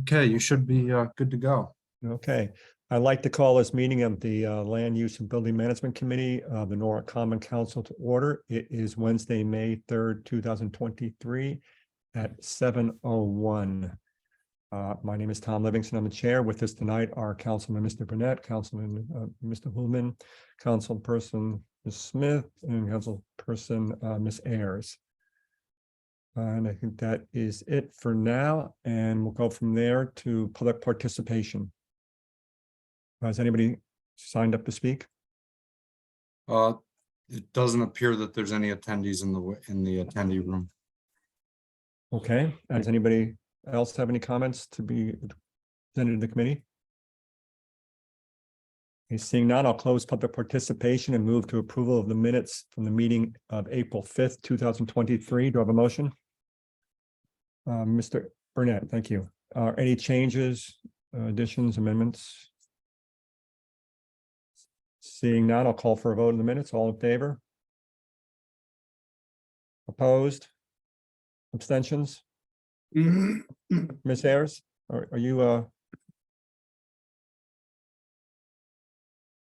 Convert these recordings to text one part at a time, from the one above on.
Okay, you should be good to go. Okay, I'd like to call this meeting of the Land Use and Building Management Committee of the Norwalk Common Council to order. It is Wednesday, May 3rd, 2023 at 7:01. My name is Tom Livingston. I'm the chair. With us tonight are Councilman Mr. Burnett, Councilman Mr. Hullman, Councilperson Ms. Smith, and Councilperson Ms. Ayers. And I think that is it for now, and we'll go from there to public participation. Has anybody signed up to speak? It doesn't appear that there's any attendees in the attendee room. Okay, does anybody else have any comments to be presented to the committee? Okay, seeing none, I'll close public participation and move to approval of the minutes from the meeting of April 5th, 2023. Do I have a motion? Mr. Burnett, thank you. Any changes, additions, amendments? Seeing none, I'll call for a vote in the minutes. All in favor? Opposed? Abstentions? Ms. Ayers, are you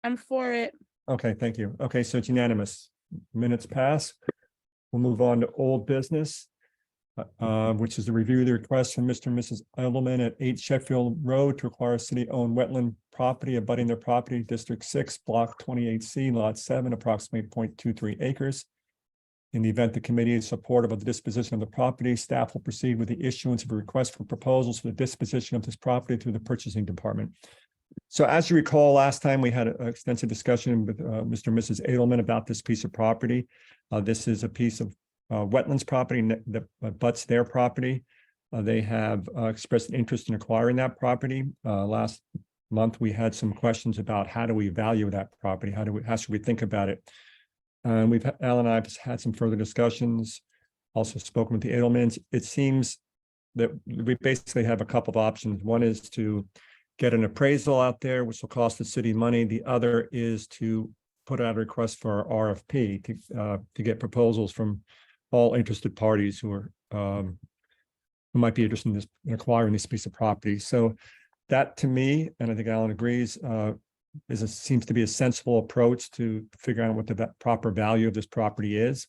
I'm for it. okay, thank you. Okay, so it's unanimous. Minutes pass. We'll move on to old business, which is a review of the request from Mr. and Mrs. Edelman at 8 Sheffield Road to acquire city-owned wetland property abutting their property, District 6, Block 28C, Lot 7, approximately 0.23 acres. In the event the committee is supportive of the disposition of the property, staff will proceed with the issuance of a request for proposals for the disposition of this property through the purchasing department. So as you recall, last time we had an extensive discussion with Mr. and Mrs. Edelman about this piece of property. This is a piece of wetlands property that butts their property. They have expressed an interest in acquiring that property. Last month, we had some questions about how do we value that property? How should we think about it? And Alan and I have had some further discussions, also spoken with the Edelmans. It seems that we basically have a couple of options. One is to get an appraisal out there, which will cost the city money. The other is to put out a request for RFP to get proposals from all interested parties who are who might be interested in acquiring this piece of property. So that, to me, and I think Alan agrees, seems to be a sensible approach to figure out what the proper value of this property is.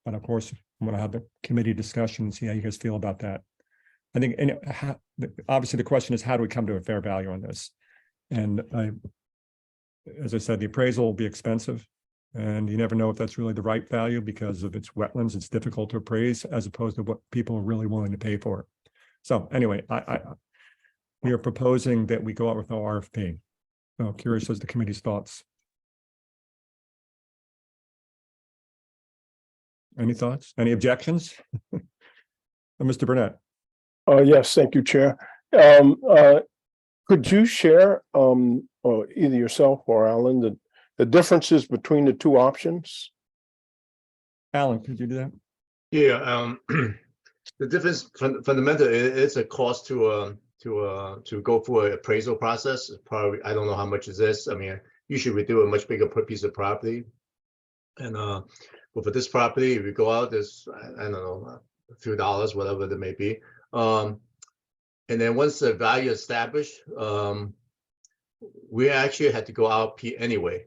But of course, I'm going to have the committee discussion and see how you guys feel about that. I think, and obviously, the question is, how do we come to a fair value on this? And as I said, the appraisal will be expensive, and you never know if that's really the right value because of its wetlands. It's difficult to appraise as opposed to what people are really willing to pay for it. So anyway, we are proposing that we go out with our RFP. So curious as to the committee's thoughts. Any thoughts? Any objections? Mr. Burnett. Yes, thank you, Chair. Could you share, or either yourself or Alan, the differences between the two options? Alan, could you do that? Yeah, the difference fundamentally is a cost to go through an appraisal process. Probably, I don't know how much is this. I mean, usually we do a much bigger piece of property, and but for this property, if we go out, there's I don't know, a few dollars, whatever there may be. And then once the value established, we actually had to go RFP anyway,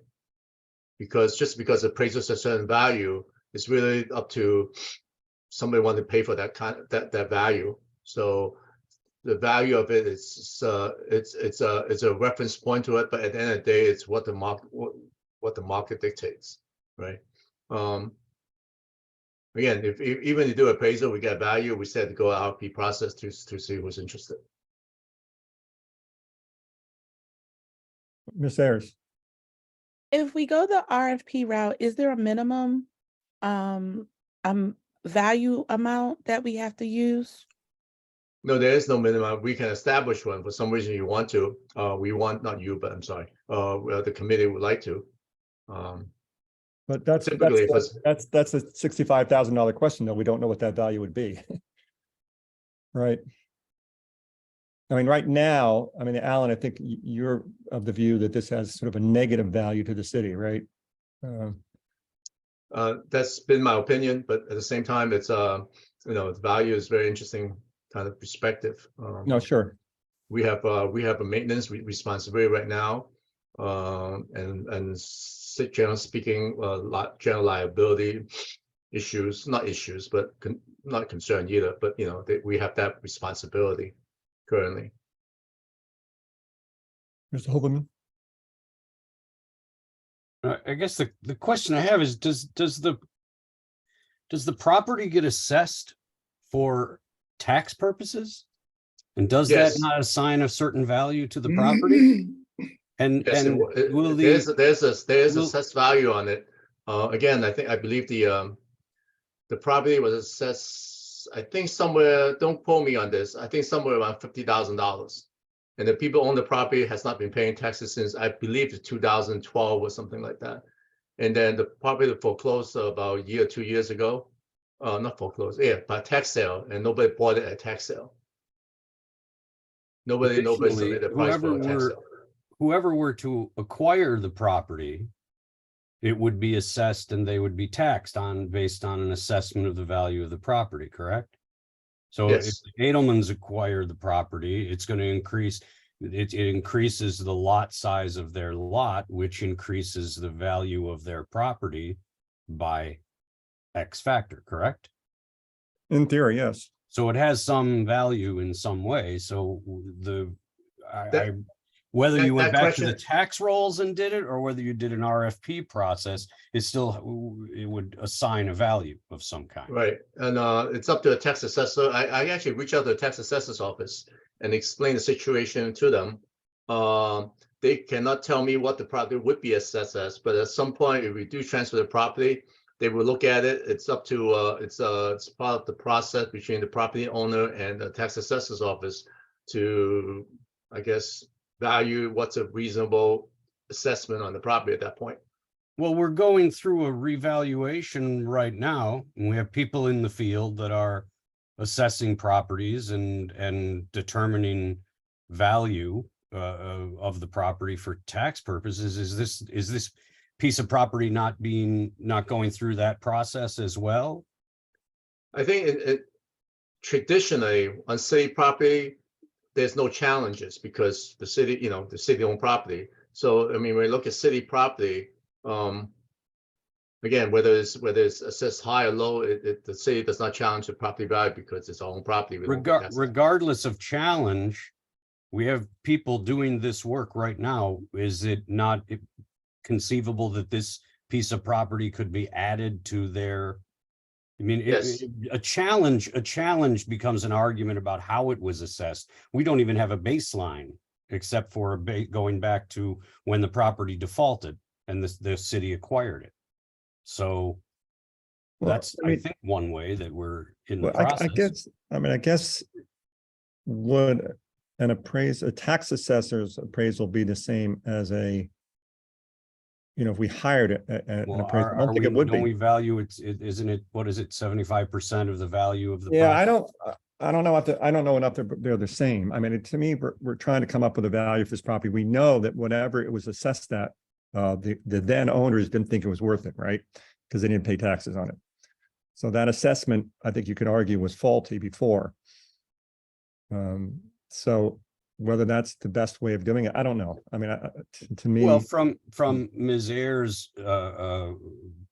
because appraisal a certain value, it's really up to somebody want to pay for that value. So the value of it is it's a reference point to it, but at the end of the day, it's what the market dictates, right? Again, even if you do appraisal, we get value, we said to go RFP process to see who's interested. Ms. Ayers. If we go the RFP route, is there a minimum value amount that we have to use? No, there is no minimum. We can establish one for some reason you want to. We want, not you, but I'm sorry. The committee would like to. But that's a $65,000 question, though. We don't know what that value would be. Right. I mean, right now, I mean, Alan, I think you're of the view that this has sort of a negative value to the city, right? That's been my opinion, but at the same time, it's the value is very interesting kind of perspective. No, sure. we have a maintenance responsibility right now. Generally speaking, general liability issues, not issues, but not concerned either, but you know, we have that responsibility currently. Mr. Hoberman? I guess the question I have is, does the property get assessed for tax purposes? And does that Yes. not assign a certain value to the property? And Yes, will there's will- assessed value on it. Again, I believe the property was assessed, I think somewhere, don't quote me on this, I think somewhere around $50,000. And the people own the property has not been paying taxes since, I believe, 2012 or something like that. And then the property foreclosed about a year, 2 years ago. Not foreclosed, yeah, by tax sale, and nobody bought it at tax sale. Nobody Additionally, submitted a price for a tax sale. whoever were to acquire the property, it would be assessed and they would be taxed based on an assessment of the value of the property, correct? So if Yes. the Edelmans acquire the property, it's going to increase, it increases the lot size of their lot, which increases the value of their property by X factor, correct? In theory, yes. So it has some value in some way. So That- whether you went that back to the question- tax rolls and did it, or whether you did an RFP process, it would assign a value of some kind. Right, and it's up to a tax assessor. I actually reached out to the tax assessor's office and explained the situation to them. They cannot tell me what the property would be assessed as, but at some point, if we do transfer the property, they will look at it. It's up to it's part of the process between the property owner and the tax assessor's office to, I guess, value what's a reasonable assessment on the property at that point. Well, we're going through a revaluation right now, and we have people in the field that are assessing properties and determining value of the property for tax purposes. Is this piece of property not going through that process as well? I think it traditionally on city property, there's no challenges because the city, you know, the city owned property. So, I mean, when you look at city property, again, whether it's assessed high or low, the city does not challenge the property value because it's our own property. We don't pay taxes. Regardless of challenge, we have people doing this work right now. Is it not conceivable that this piece of property could be added to their? I mean, Yes. a challenge becomes an argument about how it was assessed. We don't even have a baseline except for going back to when the property defaulted and the city acquired it. So Well, that's, I mean- I think, one way that we're in the Well, process. I guess would a tax assessor's appraisal be the same as if we hired an Well, appraiser? I don't think it would don't we be. value isn't it, what is it, 75% of the value of the Yeah, property? I don't know enough they're the same. I mean, to me, we're trying to come up with a value for this property. We know that whatever it was assessed at, the then owners didn't think it was worth it, right? Because they didn't pay taxes on it. So that assessment, I think you could argue, was faulty before. So whether that's the best way of doing it, I don't know. I mean, to me. Well, from Ms. Ayer's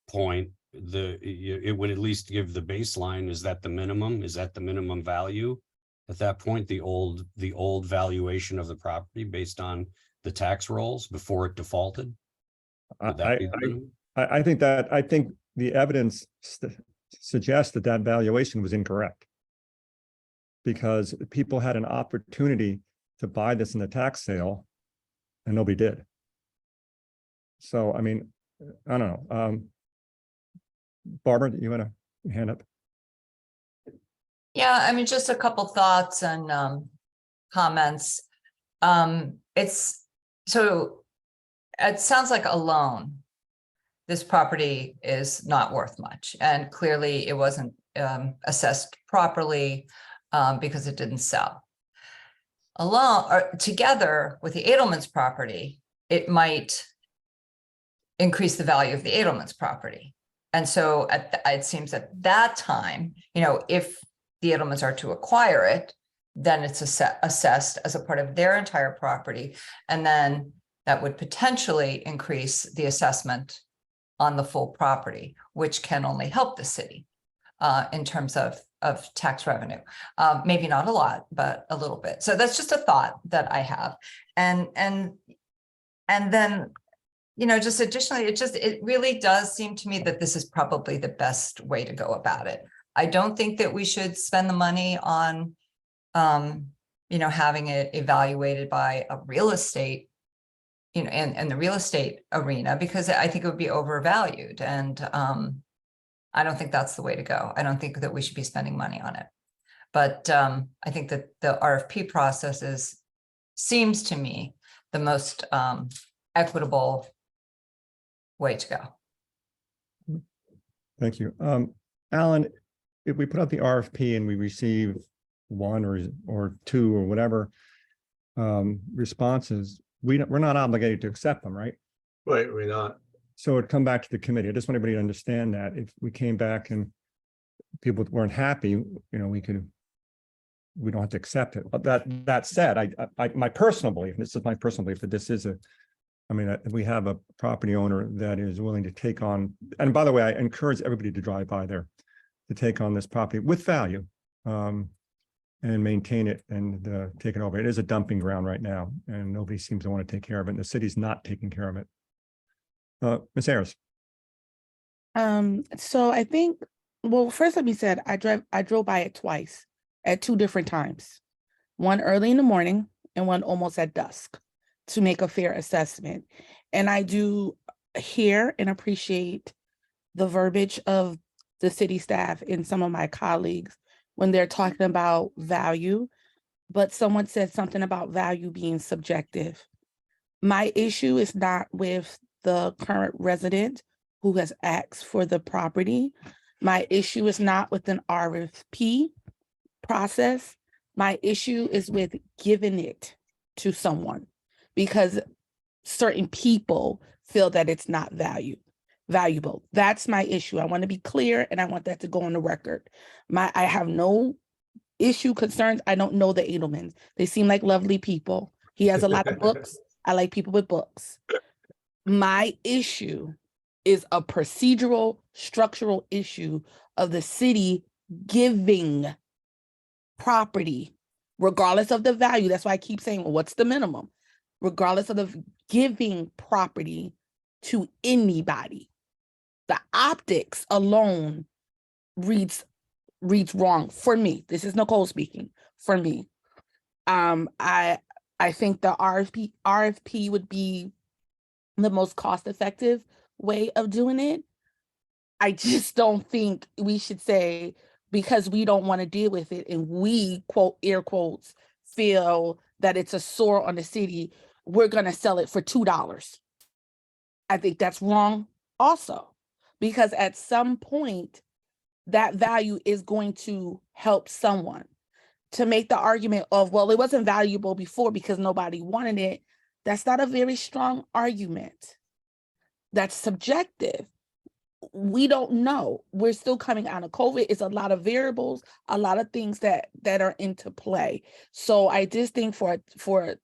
point, it would at least give the baseline. Is that the minimum? Is that the minimum value? At that point, the old valuation of the property based on the tax rolls before it defaulted? Would that be the minimum? I think the evidence suggests that valuation was incorrect. Because people had an opportunity to buy this in the tax sale and nobody did. So, I mean, I don't know. Barbara, you want to hand up? Yeah, I mean, just a couple thoughts and comments. It sounds like a loan. This property is not worth much, and clearly it wasn't assessed properly because it didn't sell. Along or together with the Edelman's property, it might increase the value of the Edelman's property. And so it seems at that time, if the Edelmans are to acquire it, then it's assessed as a part of their entire property. And then that would potentially increase the assessment on the full property, which can only help the city in terms of tax revenue. Maybe not a lot, but a little bit. So that's just a thought that I have. And then, you know, just additionally, it really does seem to me that this is probably the best way to go about it. I don't think that we should spend the money on, you know, having it evaluated by a real estate, you know, in the real estate arena, because I think it would be overvalued. And I don't think that's the way to go. I don't think that we should be spending money on it. But I think that the RFP process seems to me the most equitable way to go. Thank you. Alan, if we put out the RFP and we receive one or two or whatever responses, we're not obligated to accept them, right? Right, we're not. So it'd come back to the committee. I just want everybody to understand that if we came back and people weren't happy, you know, we don't have to accept it. But that said, my personal belief, and this is my personal belief, that this is if we have a property owner that is willing to take on, and by the way, I encourage everybody to drive by there, to take on this property with value and maintain it and take it over. It is a dumping ground right now, and nobody seems to want to take care of it. And the city's not taking care of it. Ms. Ayers. So I think, well, first let me say, I drove by it twice at two different times, one early in the morning and one almost at dusk, to make a fair assessment. And I do hear and appreciate the verbiage of the city staff and some of my colleagues when they're talking about value, but someone said something about value being subjective. My issue is not with the current resident who has asked for the property. My issue is not with an RFP process. My issue is with giving it to someone because certain people feel that it's not valuable. That's my issue. I want to be clear, and I want that to go on the record. I have no concerns. I don't know the Edelmans. They seem like lovely people. He has a lot of books. I like people with books. My issue is a procedural, structural issue of the city giving property, regardless of the value. That's why I keep saying, well, what's the minimum? Regardless of the giving property to anybody. The optics alone reads wrong for me. This is Nicole speaking for me. I think the RFP would be the most cost-effective way of doing it. I just don't think we should say, because we don't want to deal with it and we, quote, air quotes, feel that it's a sore on the city, we're going to sell it for $2. I think that's wrong also, because at some point that value is going to help someone. To make the argument of, well, it wasn't valuable before because nobody wanted it, that's not a very strong argument. That's subjective. We don't know. We're still coming out of COVID. It's a lot of variables, a lot of things that are into play. So I just think for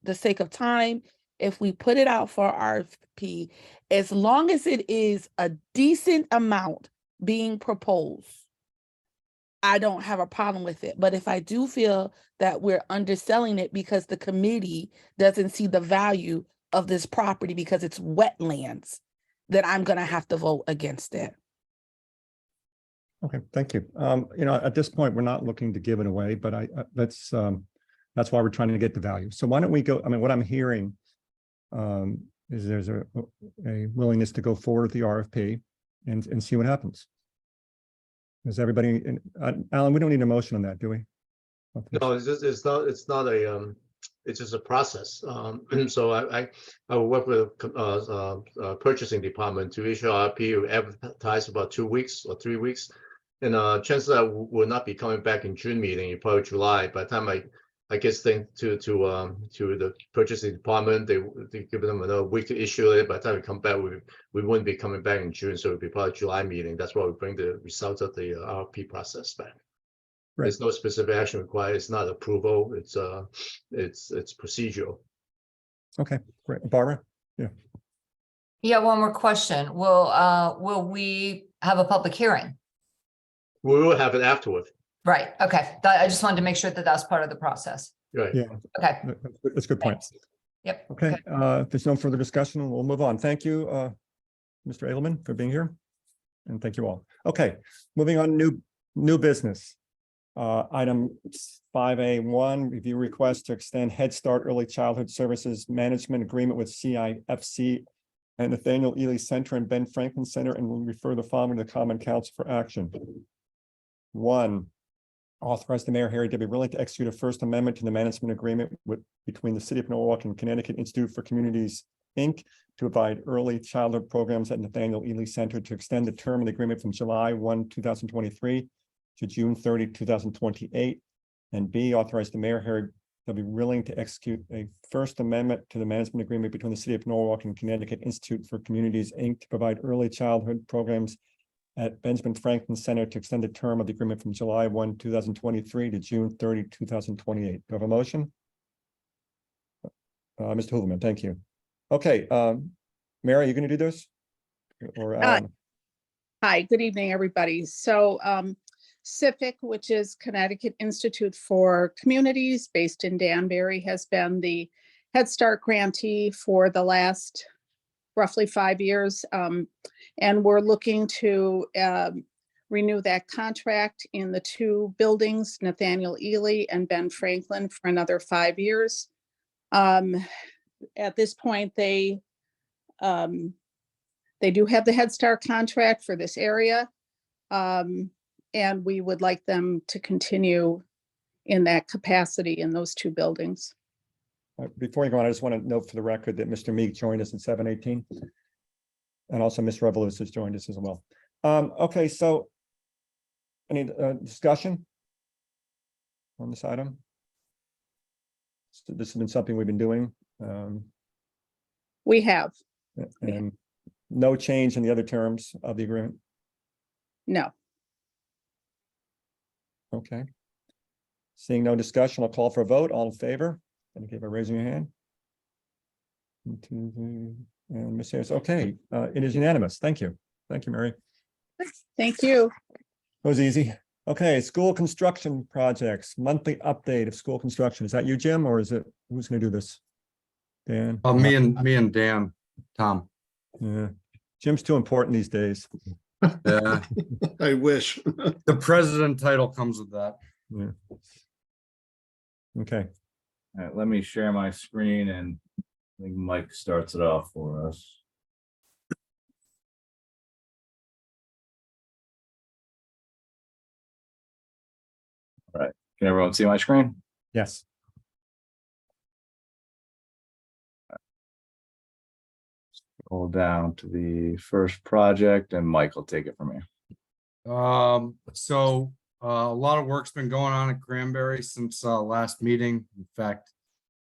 the sake of time, if we put it out for RFP, as long as it is a decent amount being proposed, I don't have a problem with it. But if I do feel that we're underselling it because the committee doesn't see the value of this property because it's wetlands, then I'm going to have to vote against it. Okay, thank you. At this point, we're not looking to give it away, but that's why we're trying to get the value. So why don't we go? What I'm hearing is there's a willingness to go forward with the RFP and see what happens. Is everybody, Alan, we don't need a motion on that, do we? No, it's just a process. So I will work with purchasing department to issue RFP, will advertise about 2 weeks or 3 weeks. And chances are will not be coming back in June meeting, probably July. By the time I get things to the purchasing department, they give them another week to issue it. By the time we come back, we wouldn't be coming back in June, so it'll be probably July meeting. That's why we bring the results of the RFP process back. There's no specific action required. It's not approval. It's procedural. Okay, great. Barbara? Yeah, one more question. Will we have a public hearing? We will have it afterward, Right, okay. I just wanted to make sure that that's part of the process. right? Yeah, Okay, that's a good point. yep. Okay, if there's no further discussion, we'll move on. Thank you, Mr. Edelman, for being here. And thank you all. Okay, moving on, new business. Item 5A1, review request to extend Head Start Early Childhood Services Management Agreement with CIFC and Nathaniel Ely Center and Ben Franklin Center, and will refer the following to the Common Council for action. 1, authorize the mayor, Harry W. Willing, to execute a First Amendment to the management agreement between the City of Norwalk and Connecticut Institute for Communities, Inc. to provide early childhood programs at Nathaniel Ely Center, to extend the term of the agreement from July 1, 2023 to June 30, 2028. And B, authorize the mayor, Harry W. Willing, to execute a First Amendment to the management agreement between the City of Norwalk and Connecticut Institute for Communities, Inc. to provide early childhood programs at Benjamin Franklin Center, to extend the term of the agreement from July 1, 2023 to June 30, 2028. Do I have a motion? Mr. Hooverman, thank you. Okay, Mary, are you going to do this? Or Alan? Hi, good evening, everybody. So CIFIC, which is Connecticut Institute for Communities based in Danbury, has been the Head Start grantee for the last roughly 5 years. And we're looking to renew that contract in the 2 buildings, Nathaniel Ely and Ben Franklin, for another 5 years. At this point, they do have the Head Start contract for this area. And we would like them to continue in that capacity in those 2 buildings. Before you go on, I just want to note for the record that Mr. Meek joined us at 7:18. And also Ms. Revolus has joined us as well. Okay, so any discussion on this item? So this has been something we've been doing. We have, And no change in the other terms of the agreement. no. Okay. Seeing no discussion, I'll call for a vote. All in favor? Indicate by raising your hand. 1, 2, 3, and Ms. Harris. Okay, it is unanimous. Thank you. Thank you, Mary. Thank you. That was easy. Okay, school construction projects, monthly update of school construction. Is that you, Jim, or is it, who's gonna do this? Dan? Me and Dan, Tom. Yeah, Jim's too important these days. Yeah, I wish. the president title comes with that. Yeah. Okay, All right, let me share my screen and I think Mike starts it off for us. All right, can everyone see my screen? yes. Scroll down to the first project and Mike will take it from here. So a lot of work's been going on at Cranberry since last meeting. In fact,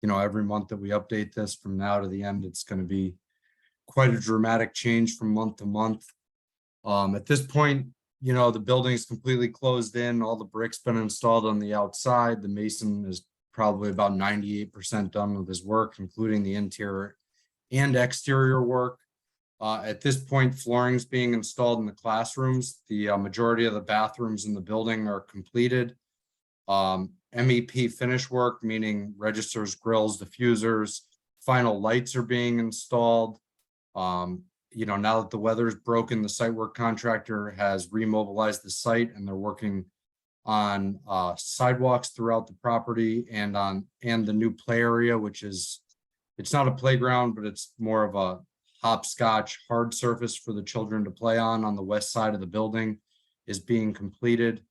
you know, every month that we update this from now to the end, it's going to be quite a dramatic change from month to month. At this point, you know, the building is completely closed in, all the bricks been installed on the outside. The mason is probably about 98% done with his work, including the interior and exterior work. At this point, flooring is being installed in the classrooms. The majority of the bathrooms in the building are completed. MEP finish work, meaning registers, grills, diffusers, final lights are being installed. You know, now that the weather's broken, the site work contractor has remobilized the site and they're working on sidewalks throughout the property and the new play area, which is, it's not a playground, but it's more of a hopscotch hard surface for the children to play on the west side of the building is being completed.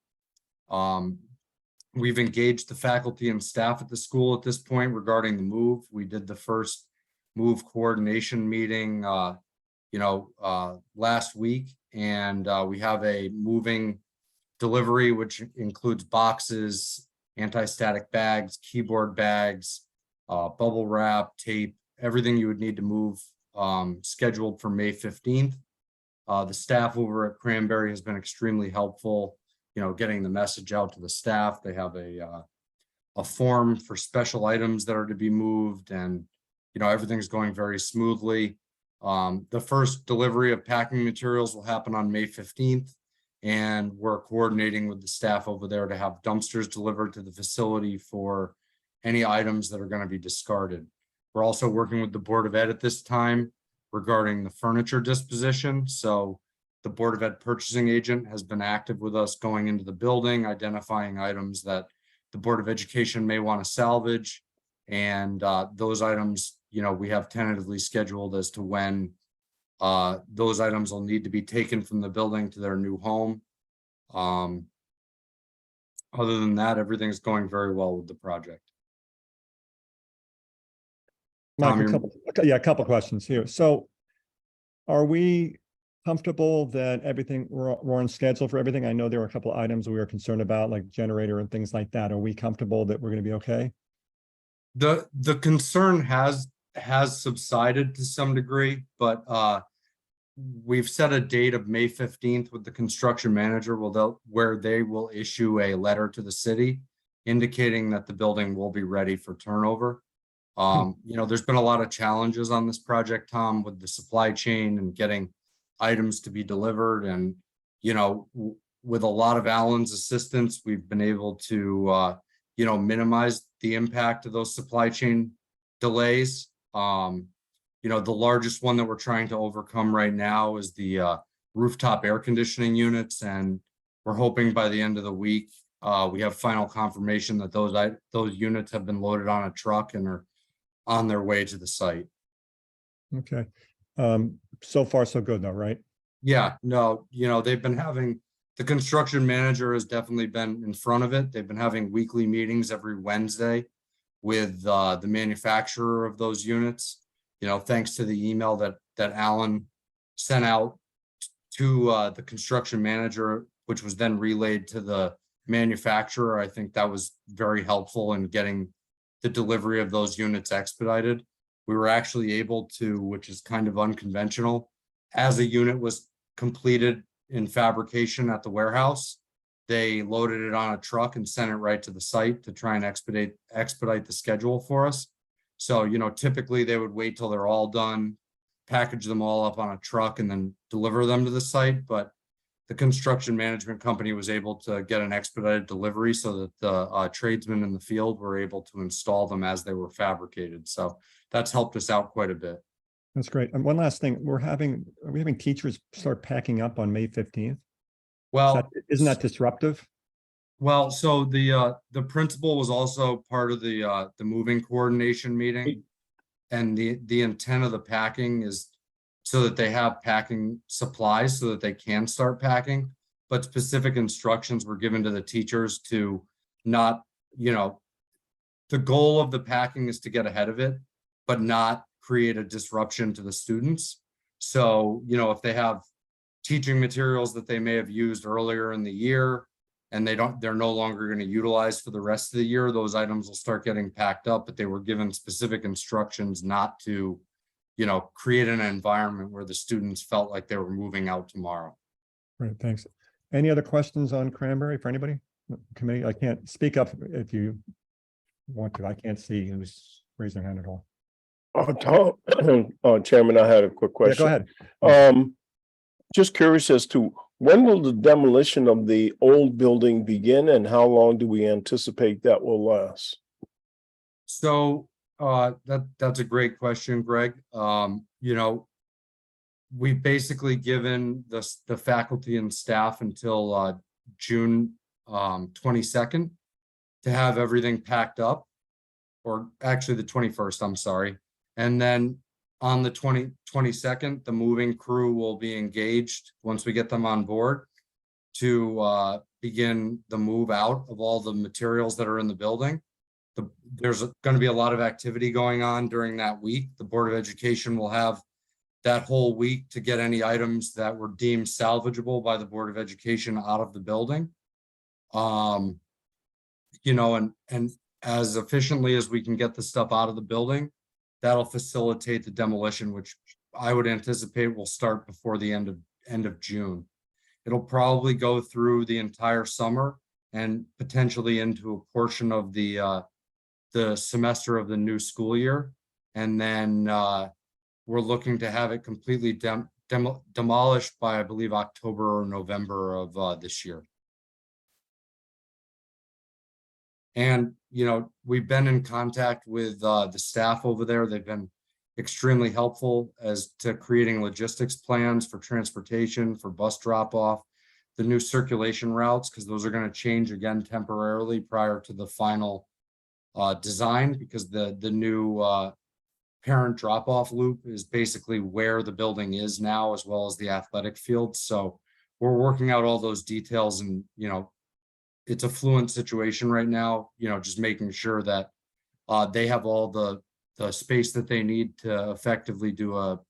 We've engaged the faculty and staff at the school at this point regarding the move. We did the first move coordination meeting, last week, and we have a moving delivery, which includes boxes, anti-static bags, keyboard bags, bubble wrap, tape, everything you would need to move, scheduled for May 15th. The staff over at Cranberry has been extremely helpful. getting the message out to the staff. They have a form for special items that are to be moved, and, everything's going very smoothly. The first delivery of packing materials will happen on May 15th. And we're coordinating with the staff over there to have dumpsters delivered to the facility for any items that are going to be discarded. We're also working with the Board of Ed at this time regarding the furniture disposition. So the Board of Ed purchasing agent has been active with us going into the building, identifying items that the Board of Education may want to salvage. And those items, we have tentatively scheduled as to when those items will need to be taken from the building to their new home. Other than that, everything's going very well with the project. Mike, Tom, a couple questions here. So are we comfortable that we're on schedule for everything? I know there were a couple of items we were concerned about, like generator and things like that. Are we comfortable that we're going to be okay? The concern has subsided to some degree, but we've set a date of May 15th with the construction manager where they will issue a letter to the city indicating that the building will be ready for turnover. There's been a lot of challenges on this project, Tom, with the supply chain and getting items to be delivered. And, with a lot of Alan's assistance, we've been able to, minimize the impact of those supply chain delays. The largest one that we're trying to overcome right now is the rooftop air conditioning units. And we're hoping by the end of the week, we have final confirmation that those units have been loaded on a truck and are on their way to the site. Okay. So far, so good though, right? Yeah, no, the construction manager has definitely been in front of it. They've been having weekly meetings every Wednesday with the manufacturer of those units. Thanks to the email that Alan sent out to the construction manager, which was then relayed to the manufacturer. I think that was very helpful in getting the delivery of those units expedited. We were actually able to, which is kind of unconventional, as a unit was completed in fabrication at the warehouse, they loaded it on a truck and sent it right to the site to try and expedite the schedule for us. So, typically they would wait till they're all done, package them all up on a truck and then deliver them to the site. But the construction management company was able to get an expedited delivery so that the tradesmen in the field were able to install them as they were fabricated. So that's helped us out quite a bit. That's great. And one last thing, are we having teachers start packing up on May 15th? Well, Isn't that disruptive? Well, so the principal was also part of the moving coordination meeting. And the intent of the packing is so that they have packing supplies so that they can start packing. But specific instructions were given to the teachers to not, the goal of the packing is to get ahead of it, but not create a disruption to the students. So, if they have teaching materials that they may have used earlier in the year and they're no longer going to utilize for the rest of the year, those items will start getting packed up, but they were given specific instructions not to, create an environment where the students felt like they were moving out tomorrow. Great, thanks. Any other questions on Cranberry for anybody? Committee, I can't speak up if you want to. I can't see who's raising their hand at all. Tom, Chairman, I had a quick Yeah, question. go ahead. Just curious as to when will the demolition of the old building begin and how long do we anticipate that will last? So that's a great question, Greg. We've basically given the faculty and staff until June 22nd to have everything packed up, or actually the 21st, I'm sorry. And then on the 22nd, the moving crew will be engaged once we get them on board to begin the move out of all the materials that are in the building. There's going to be a lot of activity going on during that week. The Board of Education will have that whole week to get any items that were deemed salvageable by the Board of Education out of the building. And as efficiently as we can get the stuff out of the building, that'll facilitate the demolition, which I would anticipate will start before the end of June. It'll probably go through the entire summer and potentially into a portion of the semester of the new school year. And then we're looking to have it completely demolished by, I believe, October or November of this year. And, you know, we've been in contact with the staff over there. They've been extremely helpful as to creating logistics plans for transportation, for bus drop off, the new circulation routes, because those are going to change again temporarily prior to the final design, because the new parent drop off loop is basically where the building is now, as well as the athletic field. So we're working out all those details, and, you know, it's a fluent situation right now, you know, just making sure that they have all the space that they need to effectively do a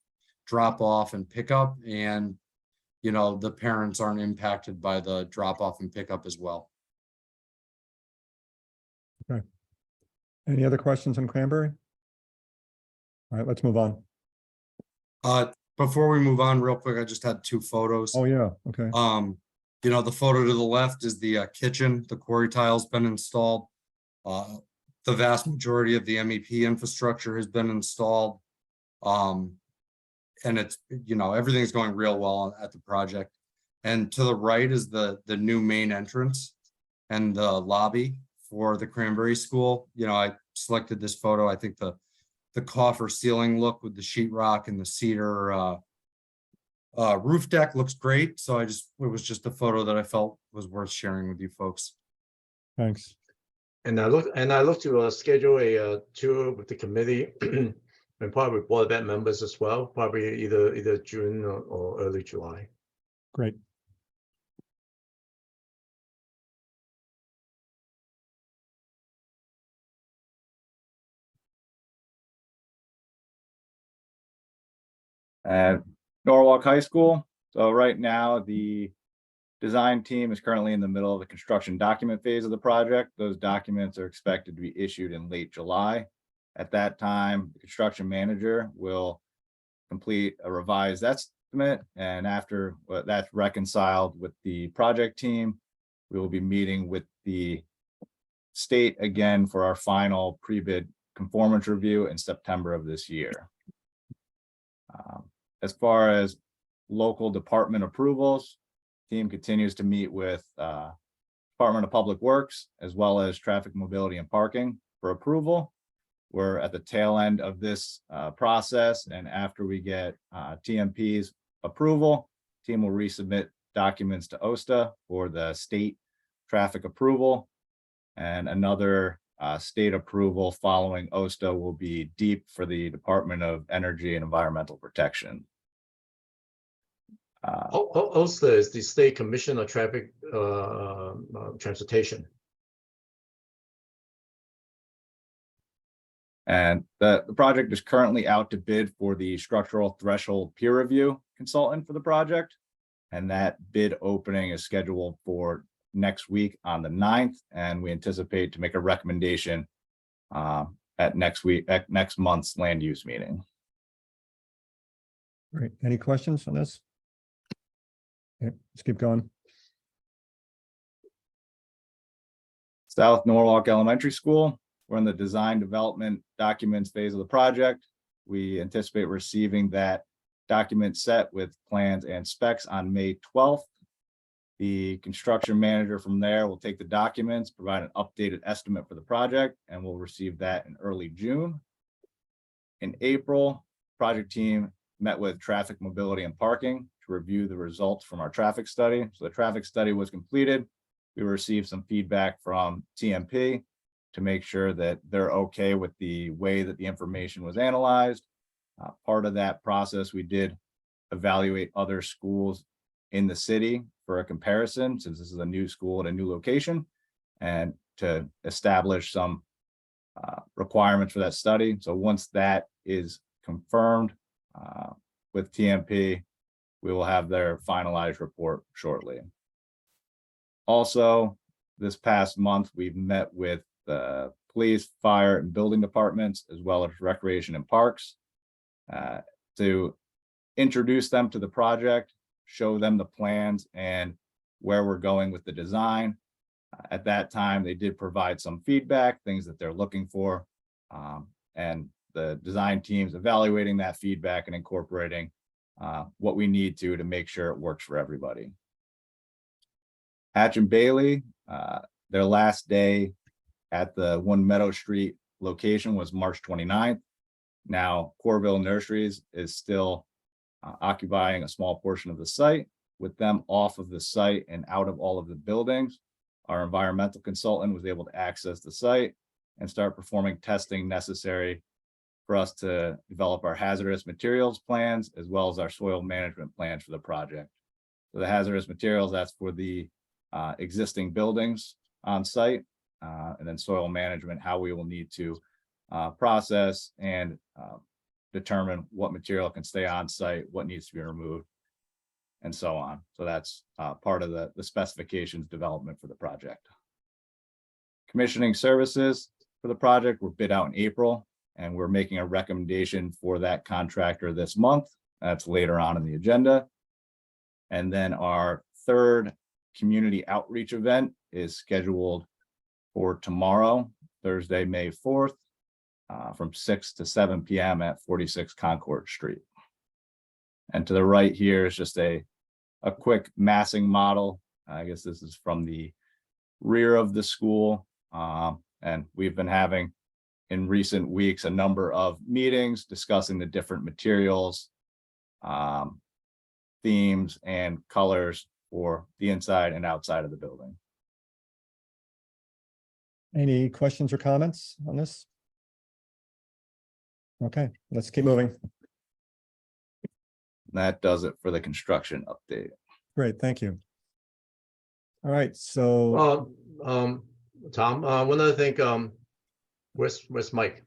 drop off and pickup, and, you know, the parents aren't impacted by the drop off and pickup as well. Any other questions on Cranberry? All right, let's move on. Before we move on, real quick, I just had two photos. Oh, yeah, okay. You know, the photo to the left is the kitchen. The quarry tile's been installed. The vast majority of the MEP infrastructure has been installed. And it's, you know, everything's going real well at the project. And to the right is the new main entrance and the lobby for the Cranberry School. You know, I selected this photo. I think the coffer ceiling look with the sheetrock and the cedar roof deck looks great. So it was just a photo that I felt was worth sharing with you folks. Thanks. And I look to schedule a tour with the committee and probably with board event members as well, probably either June or early July. Great. At Norwalk High School. So right now, the design team is currently in the middle of the construction document phase of the project. Those documents are expected to be issued in late July. At that time, the construction manager will complete a revised estimate, and after that's reconciled with the project team, we will be meeting with the state again for our final pre-bid conformance review in September of this year. As far as local department approvals, team continues to meet with Department of Public Works as well as Traffic, Mobility and Parking for approval. We're at the tail end of this process, and after we get TMP's approval, team will resubmit documents to OSTA for the state traffic approval, and another state approval following OSTA will be DEEP for the Department of Energy and Environmental Protection. OSTA is the State Commission of Traffic Transportation. And the project is currently out to bid for the structural threshold peer review consultant for the project. And that bid opening is scheduled for next week on the 9th. And we anticipate to make a recommendation at next month's land use meeting. Great. Any questions on this? Okay, let's keep going. South Norwalk Elementary School. We're in the design development documents phase of the project. We anticipate receiving that document set with plans and specs on May 12th. The construction manager from there will take the documents, provide an updated estimate for the project, and we'll receive that in early June. In April, project team met with Traffic, Mobility and Parking to review the results from our traffic study. So the traffic study was completed. We received some feedback from TMP to make sure that they're okay with the way that the information was analyzed. Part of that process, we did evaluate other schools in the city for a comparison, since this is a new school at a new location, and to establish some requirements for that study. So once that is confirmed with TMP, we will have their finalized report shortly. Also, this past month, we've met with the police, fire, and building departments, as well as recreation and parks, to introduce them to the project show them the plans and where we're going with the design. At that time, they did provide some feedback, things that they're looking for. And the design team's evaluating that feedback and incorporating what we need to make sure it works for everybody. Hatch and Bailey, their last day at the One Meadow Street location was March 29th. Now, Corville Nurseries is still occupying a small portion of the site. With them off of the site and out of all of the buildings, our environmental consultant was able to access the site and start performing testing necessary for us to develop our hazardous materials plans as well as our soil management plans for the project. So the hazardous materials, that's for the existing buildings on site, and then soil management, how we will need to process and determine what material can stay on site, what needs to be removed, and so on. So that's part of the specifications development for the project. Commissioning services for the project were bid out in April, and we're making a recommendation for that contractor this month. That's later on in the agenda. And then our third community outreach event is scheduled for tomorrow, Thursday, May 4th, from 6 to 7 p.m. at 46 Concord Street. And to the right here is just a quick massing model. I guess this is from the rear of the school. And we've been having in recent weeks a number of meetings discussing the different materials, themes, and colors for the inside and outside of the building. Any questions or comments on this? Okay, let's keep moving. That does it for the construction update. Great, thank you. All right, so Tom, one other thing, where's Mike?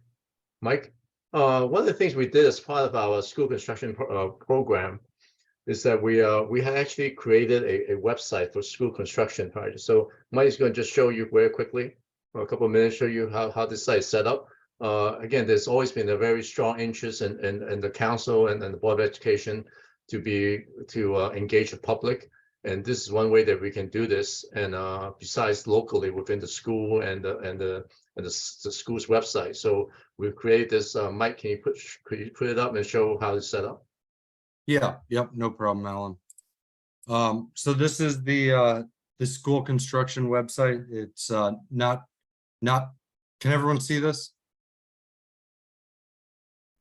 Mike, one of the things we did as part of our school construction program is that we had actually created a website for school construction projects. So Mike's going to just show you very quickly for a couple of minutes, show you how this site is set up. Again, there's always been a very strong interest in the council and the Board of Education to engage the public. And this is one way that we can do this. And besides locally within the school and the school's website. So we've created this. Mike, can you put it up and show how it's set up? Yeah, yep, no problem, Alan. So this is the school construction website. It's not, can everyone see this?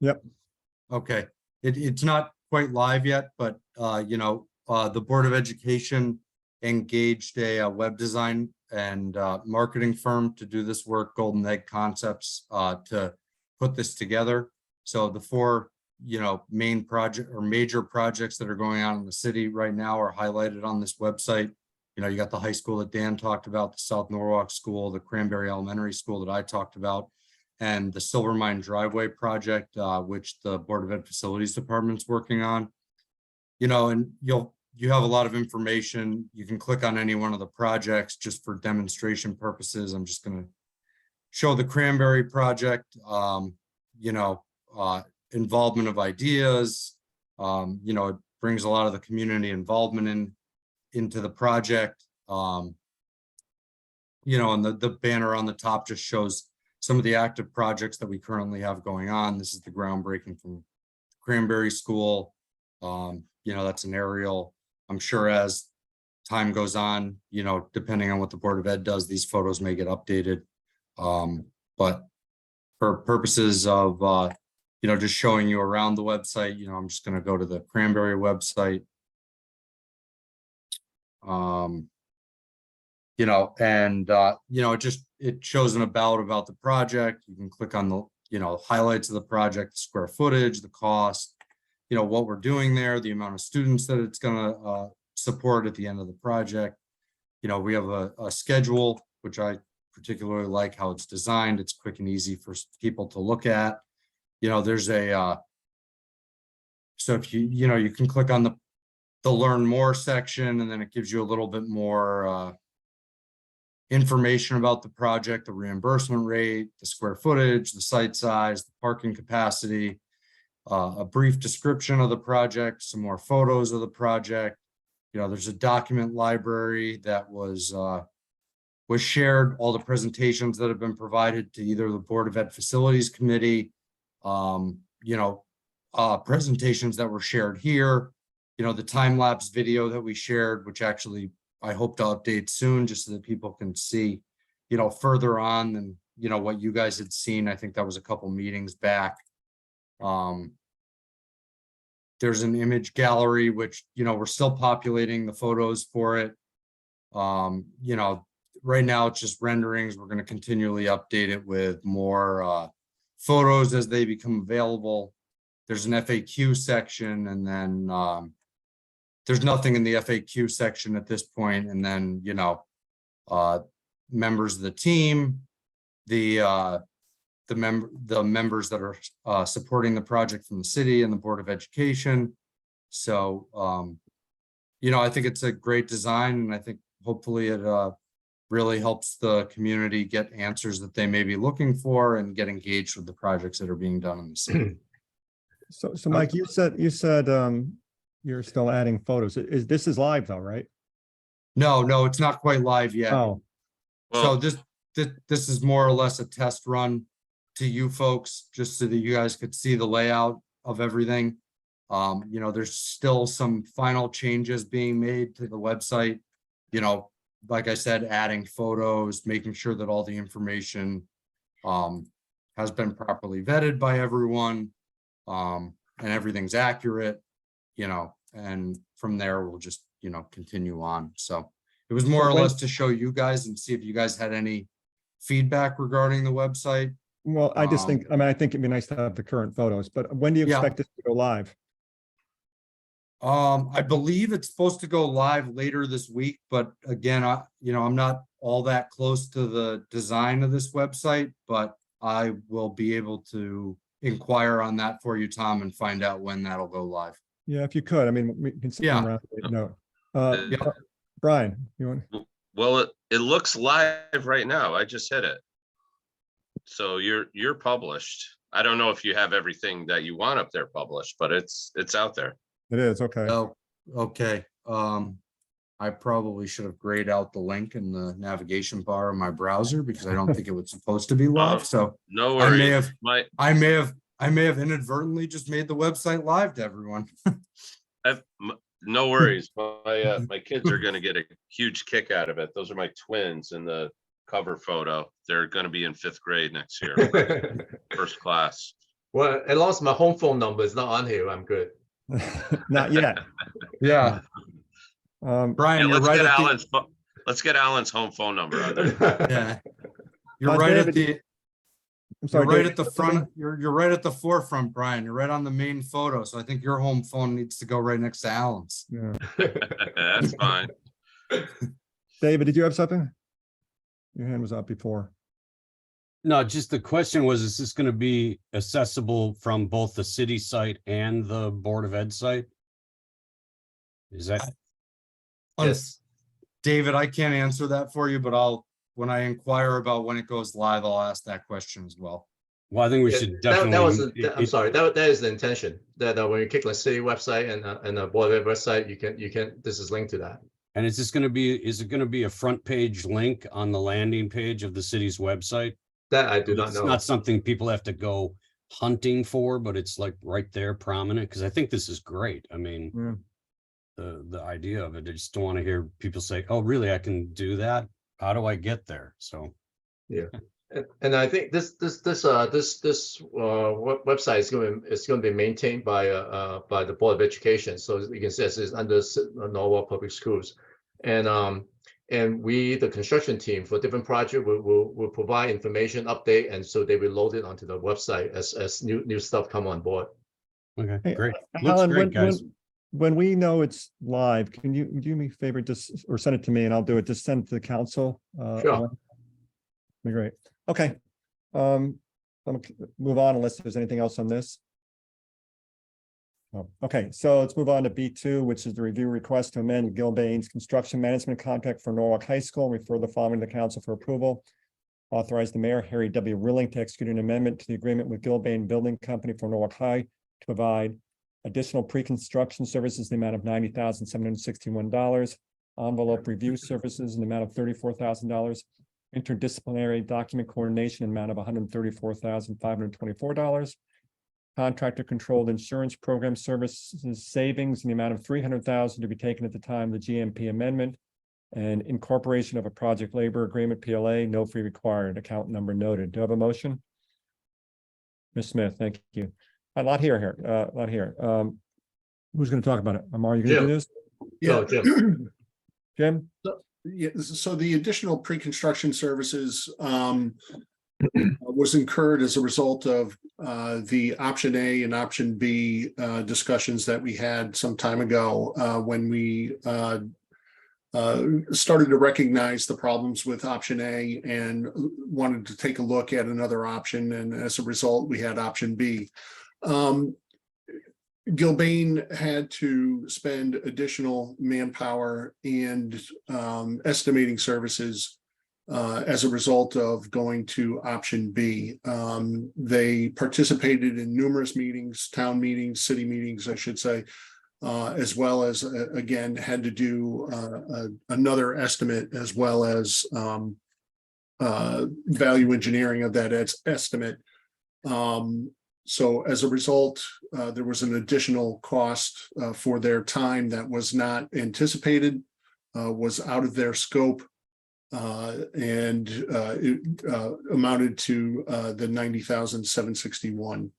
Yep. Okay, it's not quite live yet, but the Board of Education engaged a web design and marketing firm to do this work, Golden Egg Concepts, to put this together. So the four main project or major projects that are going on in the city right now are highlighted on this website. You got the high school that Dan talked about, the South Norwalk School, the Cranberry Elementary School that I talked about, and the Silvermine Driveway project, which the Board of Ed Facilities Department's working on. And you have a lot of information. You can click on any one of the projects just for demonstration purposes. I'm just going to show the Cranberry project, involvement of ideas. It brings a lot of the community involvement into the project. And the banner on the top just shows some of the active projects that we currently have going on. This is the groundbreaking from Cranberry School. That's an aerial. I'm sure as time goes on, depending on what the Board of Ed does, these photos may get updated. But for purposes of, just showing you around the website, I'm just going to go to the Cranberry website. It shows an about the project. You can click on the, highlights of the project, the square footage, the cost, what we're doing there, the amount of students that it's going to support at the end of the project. We have a schedule, which I particularly like how it's designed. It's quick and easy for people to look at. There's so if you can click on the learn more section, and then it gives you a little bit more information about the project, the reimbursement rate, the square footage, the site size, the parking capacity, a brief description of the project, some more photos of the project, there's a document library that was shared, all the presentations that have been provided to either the Board of Ed Facilities Committee, presentations that were shared here, the time-lapse video that we shared, which actually I hope to update soon, just so that people can see, further on than, what you guys had seen. I think that was a couple meetings back. There's an image gallery, which, we're still populating the photos for it. Right now it's just renderings. We're going to continually update it with more photos as they become available. There's an FAQ section, and then there's nothing in the FAQ section at this point. And then, members of the team, the members that are supporting the project from the city and the Board of Education. So, I think it's a great design, and I think hopefully it really helps the community get answers that they may be looking for and get engaged with the projects that are being done in the city. So Mike, you said you're still adding photos. This is live though, right? No, it's not quite live yet. Oh, So this is more or less a test run to you folks, just so that you guys could see the layout of everything. There's still some final changes being made to the website. Like I said, adding photos, making sure that all the information has been properly vetted by everyone, and everything's accurate, and from there we'll just, continue on. So it was more or less to show you guys and see if you guys had any feedback regarding the website. well, I just think, I think it'd be nice to have the current photos, but when do you Yeah. expect this to go live? I believe it's supposed to go live later this week, but again, I'm not all that close to the design of this website, but I will be able to inquire on that for you, Tom, and find out when that'll go live. Yeah, if you could, we can sit Yeah. around. No, Yeah. Brian, you want? Well, it looks live right now. I just hit it. So you're published. I don't know if you have everything that you want up there published, but it's out there. It is, okay. Oh, okay. I probably should have grayed out the link in the navigation bar of my browser, because I don't think it was supposed to be live. So No I may worries. have, My I may have inadvertently just made the website live to everyone. no worries. My kids are gonna get a huge kick out of it. Those are my twins in the cover photo. They're gonna be in 5th grade next year, first class. Well, as long as my home phone number is not on here, I'm good. Not yet. Yeah, Um, Brian, Yeah, you're right at let's get Alan's home phone number on there. the, yeah. You're right at David, the, I'm you're sorry, right David, at the front, you're right at the forefront, Brian. You're right on the main photo. So I think your home phone needs to go right next to Alan's. Yeah. That's fine. David, did you have something? Your hand was up before. No, just the question was, is this going to be accessible from both the city site and the Board of Ed site? Is that, Yes. David, I can't answer that for you, but when I inquire about when it goes live, I'll ask that question as well. well, I think we Yeah, should that was, definitely. I'm sorry, that is the intention, that when you click the city website and the Board of Ed website, you can, this is linked to that. And is it going to be a front page link on the landing page of the city's website? That I do not It's know. not something people have to go hunting for, but it's like right there prominent, because I think this is great. I mean, Yeah. the idea of it, I just don't want to hear people say, oh, really, I can do that? How do I get there? So. And I think this website is going to be maintained by the Board of Education. So you can see it's under Norwalk Public Schools, and we, the construction team for different projects, will provide information update, and so they will load it onto the website as new stuff come on board. Okay, Hey, great. Looks Alan, great, guys. when we know it's live, can you do me a favor, just, or send it to me and I'll do it, just send it to the council? Sure. Alan? Be great. Okay. I'm gonna move on unless there's anything else on this. Oh, okay, so let's move on to B2, which is the review request to amend Gilbane's construction management contract for Norwalk High School, and refer the following to the council for approval. Authorize the mayor, Harry W. Rilling, to execute an amendment to the agreement with Gilbane Building Company for Norwalk High to provide additional pre-construction services in the amount of $90,761, envelope review services in the amount of $34,000, interdisciplinary document coordination in the amount of $134,524, contractor controlled insurance program services savings in the amount of $300,000 to be taken at the time of the GMP amendment, and incorporation of a project labor agreement, PLA, no fee required, account number noted. Do I have a motion? Ms. Smith, thank you. A lot here. Who's going to talk about it? Amar, you going to do Jim. this? No, Jim. Jim? Yeah, so the additional pre-construction services was incurred as a result of the option A and option B discussions that we had some time ago when we started to recognize the problems with option A and wanted to take a look at another option. And as a result, we had option B. Gilbane had to spend additional manpower and estimating services as a result of going to option B. They participated in numerous meetings, town meetings, city meetings, I should say, as well as, again, had to do another estimate as well as value engineering of that estimate. So as a result, there was an additional cost for their time that was not anticipated, was out of their scope, and it amounted to the $90,761.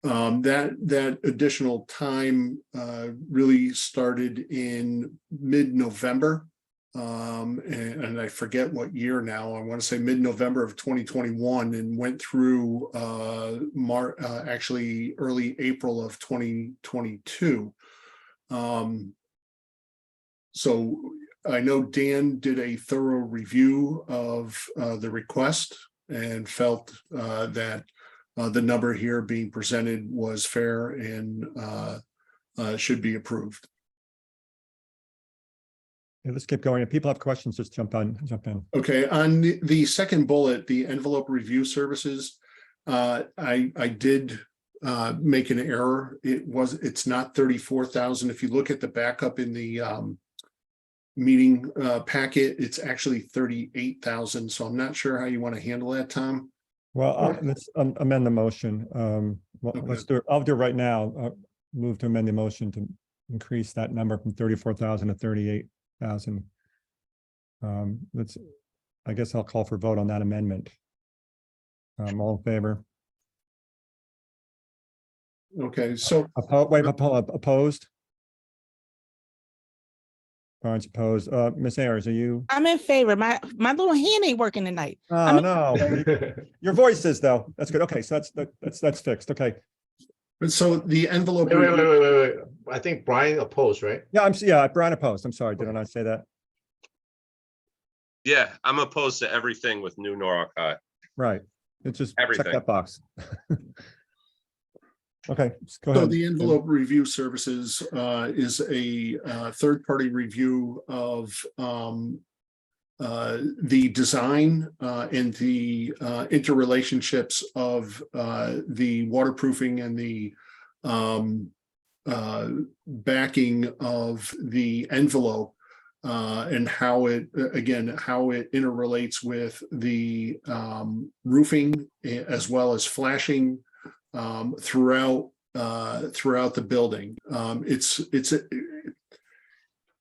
That additional time really started in mid-November. And I forget what year now. I want to say mid-November of 2021 and went through actually early April of 2022. So I know Dan did a thorough review of the request and felt that the number here being presented was fair and should be approved. Yeah, let's keep going. If people have questions, just jump in. Okay, on the second bullet, the envelope review services, I did make an error. It's not 34,000. If you look at the backup in the meeting packet, it's actually 38,000. So I'm not sure how you want to handle that, Tom. Well, let's amend the motion. Well, Okay. let's do it. I'll do it right now. Move to amend the motion to increase that number from 34,000 to 38,000. I guess I'll call for vote on that amendment. All in favor? Okay, so Opposed? Barnes opposed. Ms. Ayers, are you? I'm in favor. My little hand ain't working tonight. Oh, no. Your voice is though. That's good. Okay, so that's fixed. Okay. so the envelope. Wait. I think Brian opposed, right? Yeah, Brian opposed. I'm sorry. Didn't I say that? Yeah, I'm opposed to everything with New Norwalk High. Right. It's just check Everything. that box. Okay, go So ahead. the envelope review services is a third-party review of the design and the interrelationships of the waterproofing and the backing of the envelope and how it interrelates with the roofing as well as flashing throughout the building.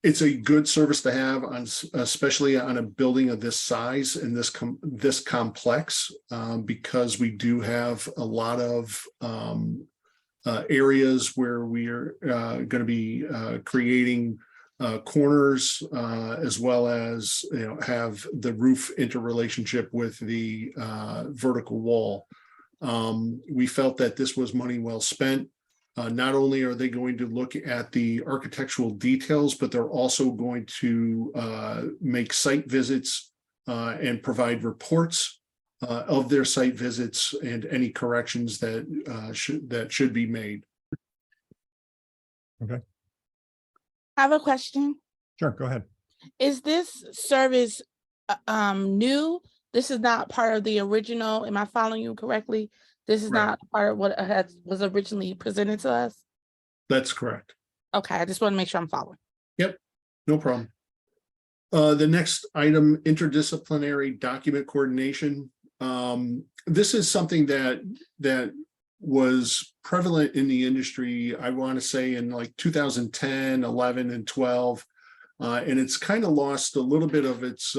It's a good service to have especially on a building of this size and this complex, because we do have a lot of areas where we are going to be creating corners as well as have the roof interrelationship with the vertical wall. We felt that this was money well spent. Not only are they going to look at the architectural details, but they're also going to make site visits and provide reports of their site visits and any corrections that should be made. Okay, I have a question. sure, go ahead. Is this service new? This is not part of the original. Am I following you correctly? This is Right. not part of what was originally presented to us? That's correct. Okay, I just want to make sure I'm following. No problem. The next item, interdisciplinary document coordination. This is something that was prevalent in the industry, I want to say in like 2010, 11, and 12. And it's kind of lost a little bit of its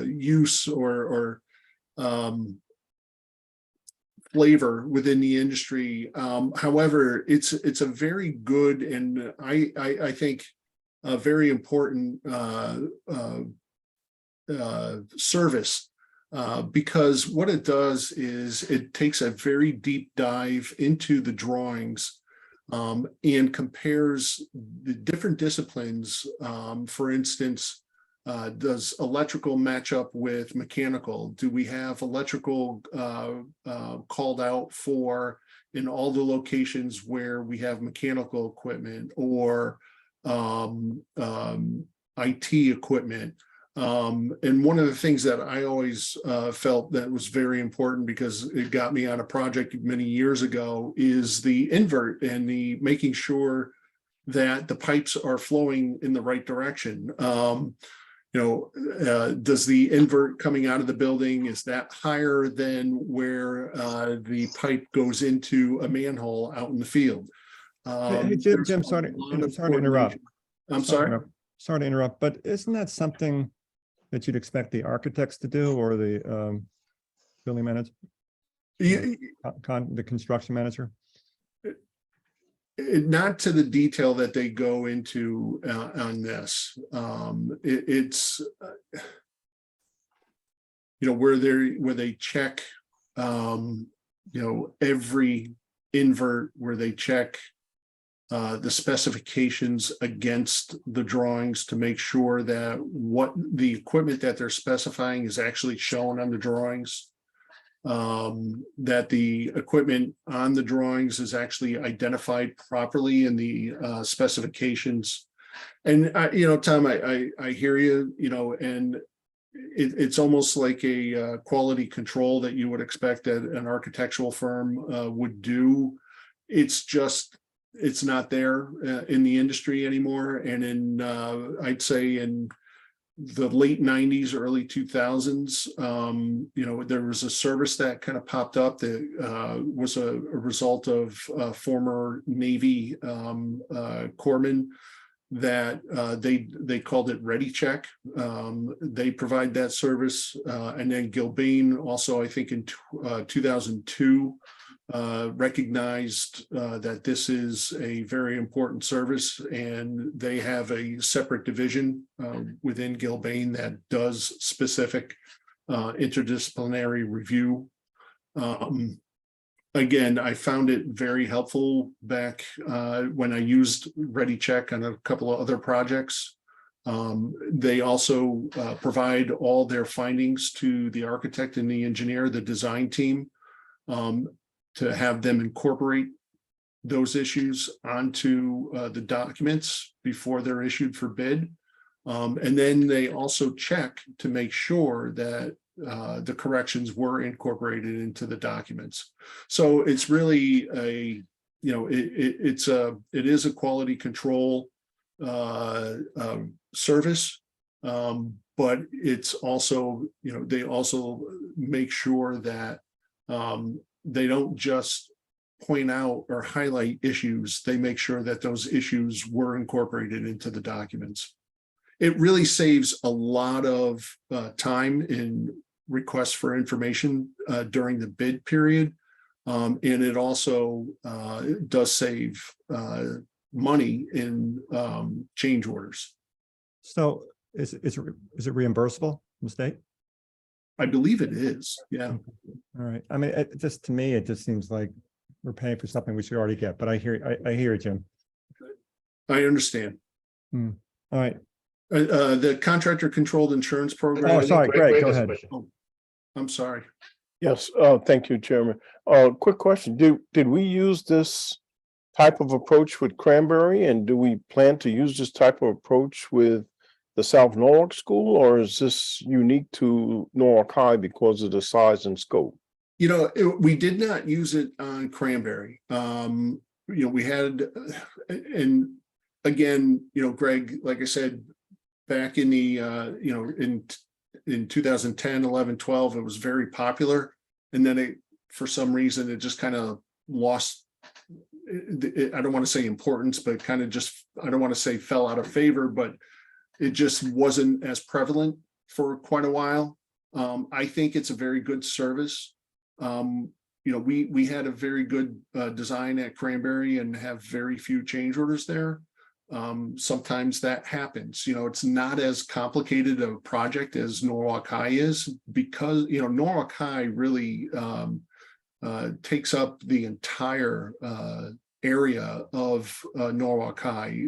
use or flavor within the industry. However, it's a very good and I think a very important service because what it does is it takes a very deep dive into the drawings and compares the different disciplines. For instance, does electrical match up with mechanical? Do we have electrical called out for in all the locations where we have mechanical equipment or IT equipment? And one of the things that I always felt that was very important because it got me on a project many years ago is the invert and the making sure that the pipes are flowing in the right direction. Does the invert coming out of the building, is that higher than where the pipe goes into a manhole out in the field? Hey, Jim, There's sorry a lot of to interrupt. coordination. I'm sorry. Sorry to interrupt, but isn't that something that you'd expect the architects to do or the building manager, Yeah, the construction manager? not to the detail that they go into on this. It's where they check every invert, where they check the specifications against the drawings to make sure that what the equipment that they're specifying is actually shown on the drawings. That the equipment on the drawings is actually identified properly in the specifications. And Tom, I hear you, and it's almost like a quality control that you would expect that an architectural firm would do. It's not there in the industry anymore. And I'd say in the late 90s, early 2000s, there was a service that kind of popped up that was a result of former Navy corpsmen that they called it Ready Check. They provide that service. And then Gilbane also, I think in 2002, recognized that this is a very important service, and they have a separate division within Gilbane that does specific interdisciplinary review. Again, I found it very helpful back when I used Ready Check on a couple of other projects. They also provide all their findings to the architect and the engineer, the design team, to have them incorporate those issues onto the documents before they're issued for bid. And then they also check to make sure that the corrections were incorporated into the documents. So it's really it is a quality control service, but it's also, they also make sure that they don't just point out or highlight issues. They make sure that those issues were incorporated into the documents. It really saves a lot of time in requests for information during the bid period. And it also does save money in change orders. So is it reimbursable from the state? I believe it is, yeah. All right. I mean, it just, to me, it just seems like we're paying for something we should already get, but I hear you, Jim. I understand. All right. The contractor controlled insurance program. Oh, sorry, Greg, go has a ahead. question. Oh, I'm sorry. Yes, thank you, Chairman. Quick question. Did we use this type of approach with Cranberry, and do we plan to use this type of approach with the South Norwalk School, or is this unique to Norwalk High because of the size and scope? We did not use it on Cranberry. we had, and again, Greg, like I said, back in the, in 2010, 11, 12, it was very popular. And then it, for some reason, it just kind of lost, I don't want to say importance, but kind of just, I don't want to say fell out of favor, but it just wasn't as prevalent for quite a while. I think it's a very good service. We had a very good design at Cranberry and have very few change orders there. Sometimes that happens, it's not as complicated a project as Norwalk High is, because, Norwalk High really takes up the entire area of Norwalk High,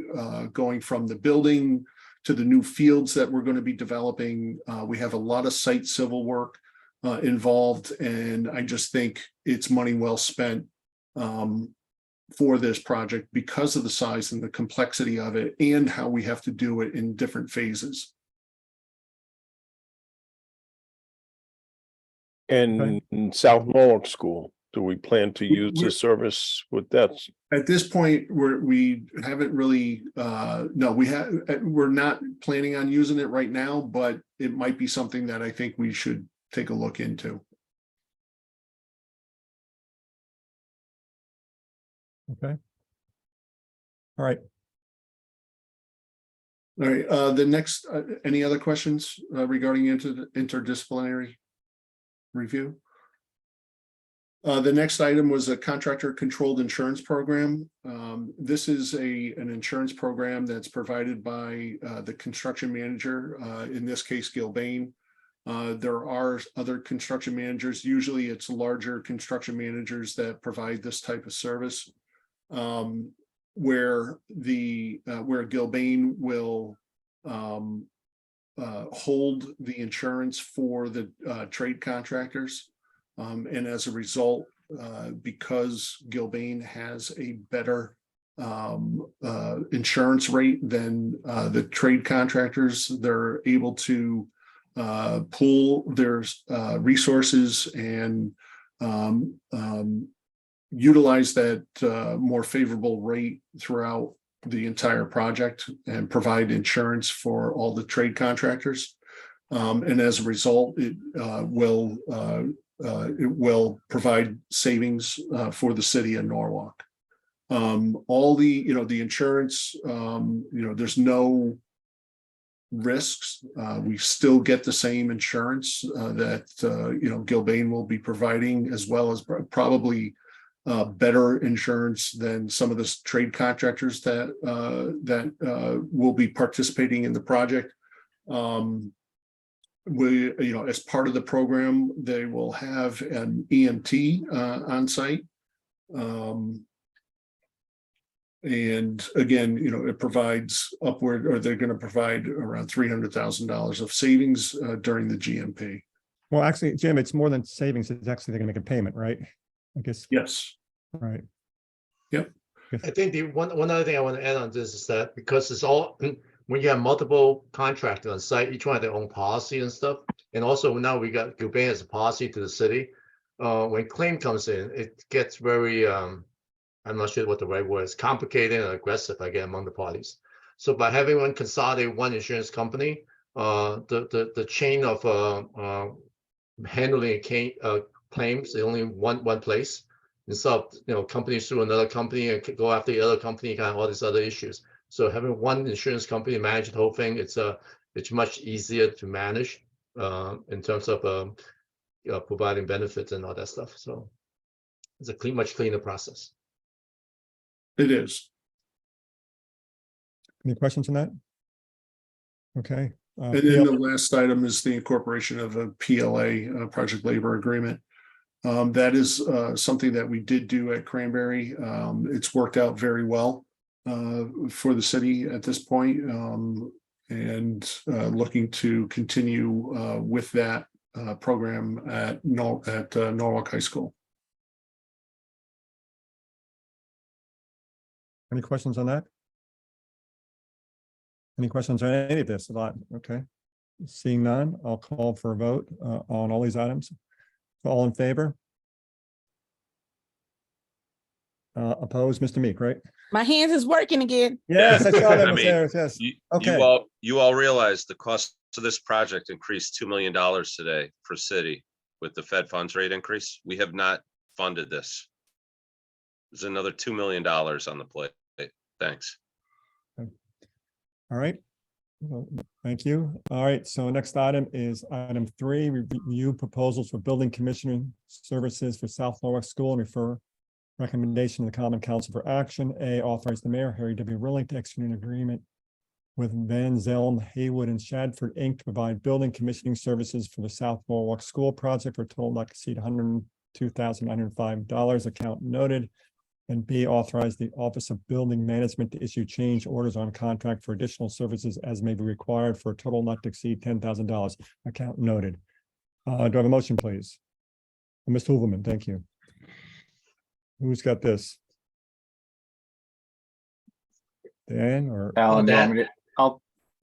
going from the building to the new fields that we're going to be developing. We have a lot of site civil work involved, and I just think it's money well spent for this project because of the size and the complexity of it and how we have to do it in different phases. And in South Norwalk School, do we plan to use this service with that? At this point, we haven't really, no, we're not planning on using it right now, but it might be something that I think we should take a look into. Okay. All right. All right, the next, any other questions regarding interdisciplinary review? The next item was a contractor controlled insurance program. This is an insurance program that's provided by the construction manager, in this case, Gilbane. There are other construction managers. Usually it's larger construction managers that provide this type of service, where Gilbane will hold the insurance for the trade contractors. And as a result, because Gilbane has a better insurance rate than the trade contractors, they're able to pool their resources and utilize that more favorable rate throughout the entire project and provide insurance for all the trade contractors. And as a result, it will provide savings for the city of Norwalk. All the insurance, there's no risks. We still get the same insurance that Gilbane will be providing, as well as probably better insurance than some of the trade contractors that will be participating in the project. As part of the program, they will have an EMT on site. And again, it provides upward, or they're going to provide around $300,000 of savings during the GMP. Well, actually, Jim, it's more than savings. It's actually, they're gonna make a payment, right? I guess. Yes. Right. Yep. I think the one other thing I want to add on this is that because it's all, when you have multiple contractors on site, each one have their own policy and stuff. And also now we got Gilbane as a policy to the city. When claim comes in, it gets very, I'm not sure what the right word is, complicated and aggressive, I guess, among the parties. So by having one consolidate one insurance company, the chain of handling claims is only one place. Instead of companies through another company and go after the other company, kind of all these other issues. So having one insurance company manage the whole thing, it's much easier to manage in terms of providing benefits and all that stuff. So it's a much cleaner process. It is. Any questions on that? Okay. And then the last item is the incorporation of a PLA, project labor agreement. That is something that we did do at Cranberry. It's worked out very well for the city at this point, and looking to continue with that program at Norwalk High School. Any questions on that? Any questions on any of this? A lot. Okay. Seeing none, I'll call for a vote on all these items. All in favor? Opposed, Mr. Meek, right? My hands is working again. Yes, I saw that, I Ms. mean, Harris, yes. Okay. You all realize the cost of this project increased $2 million today for city with the Fed funds rate increase. We have not funded this. There's another $2 million on the plate. Thanks. All right. Well, thank you. All right, so next item is item 3, review proposals for building commissioning services for South Norwalk School and refer recommendation to the Common Council for action. A, authorize the mayor, Harry W. Rilling, to execute an agreement with Van Zelm, Haywood, and Shadford, Inc. to provide building commissioning services for the South Norwalk School project for a total not to exceed $102,905, account noted. And B, authorize the Office of Building Management to issue change orders on contract for additional services as may be required for a total not to exceed $10,000, account noted. Do I have a motion, please? Mr. Hooverman, thank you. Who's got this? Dan or? Alan, do you want Dan? me to-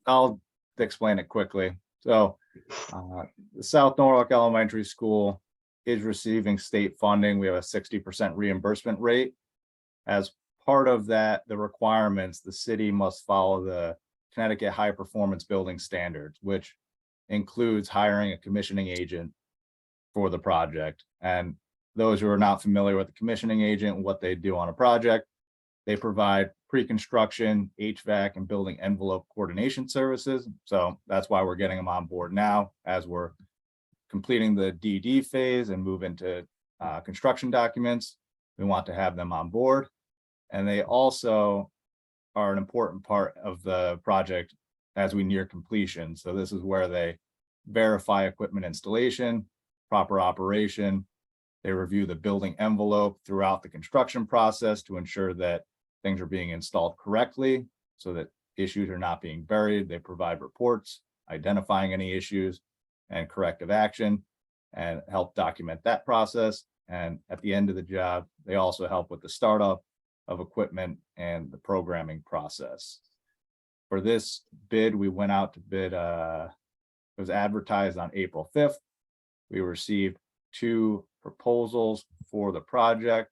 I'll explain it quickly. So the South Norwalk Elementary School is receiving state funding. We have a 60% reimbursement rate. As part of that, the requirements, the city must follow the Connecticut High Performance Building Standards, which includes hiring a commissioning agent for the project. And those who are not familiar with the commissioning agent and what they do on a project, they provide pre-construction, HVAC, and building envelope coordination services. So that's why we're getting them on board now as we're completing the DD phase and move into construction documents. We want to have them on board. And they also are an important part of the project as we near completion. So this is where they verify equipment installation, proper operation. They review the building envelope throughout the construction process to ensure that things are being installed correctly so that issues are not being buried. They provide reports identifying any issues and corrective action and help document that process. And at the end of the job, they also help with the startup of equipment and the programming process. For this bid, we went out to bid, it was advertised on April 5th. We received 2 proposals for the project.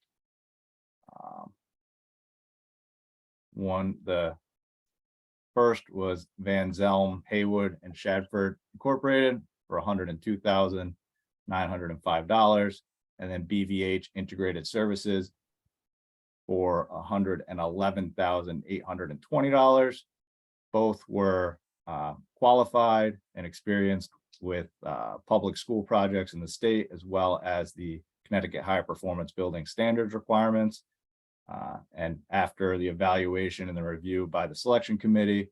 The first was Van Zelm, Haywood, and Shadford Incorporated for $102,905, and then BVH Integrated Services for $111,820. Both were qualified and experienced with public school projects in the state, as well as the Connecticut High Performance Building Standards requirements. And after the evaluation and the review by the selection committee,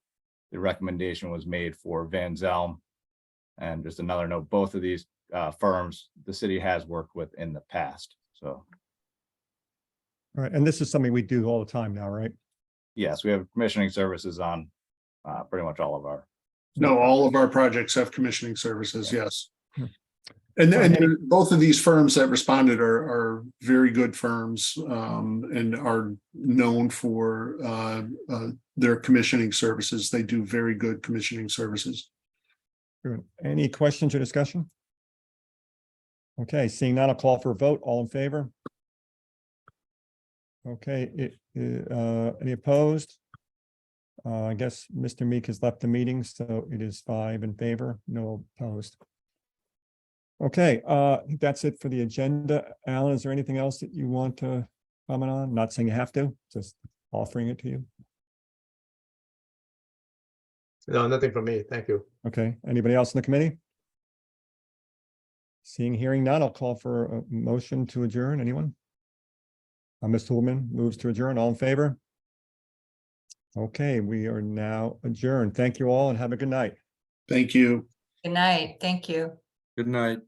the recommendation was made for Van Zelm. And just another note, both of these firms, the city has worked with in the past. So, All right, and this is something we do all the time now, right? yes, we have commissioning services on pretty much all of our. No, all of our projects have commissioning services, yes. Hmm. And Okay. both of these firms that responded are very good firms and are known for their commissioning services. They do very good commissioning services. Good. Any questions or discussion? Okay, seeing none, I'll call for a vote. All in favor? Okay, any opposed? I guess Mr. Meek has left the meeting, so it is 5 in favor, no opposed. Okay, I think that's it for the agenda. Alan, is there anything else that you want to comment on? Not saying you have to, just offering it to you. No, nothing from me. Thank you. Okay, anybody else in the committee? Seeing, hearing none, I'll call for a motion to adjourn. Anyone? Mr. Woolman moves to adjourn. All in favor? Okay, we are now adjourned. Thank you all and have a good night. Thank you. Good night. Thank you. Good night.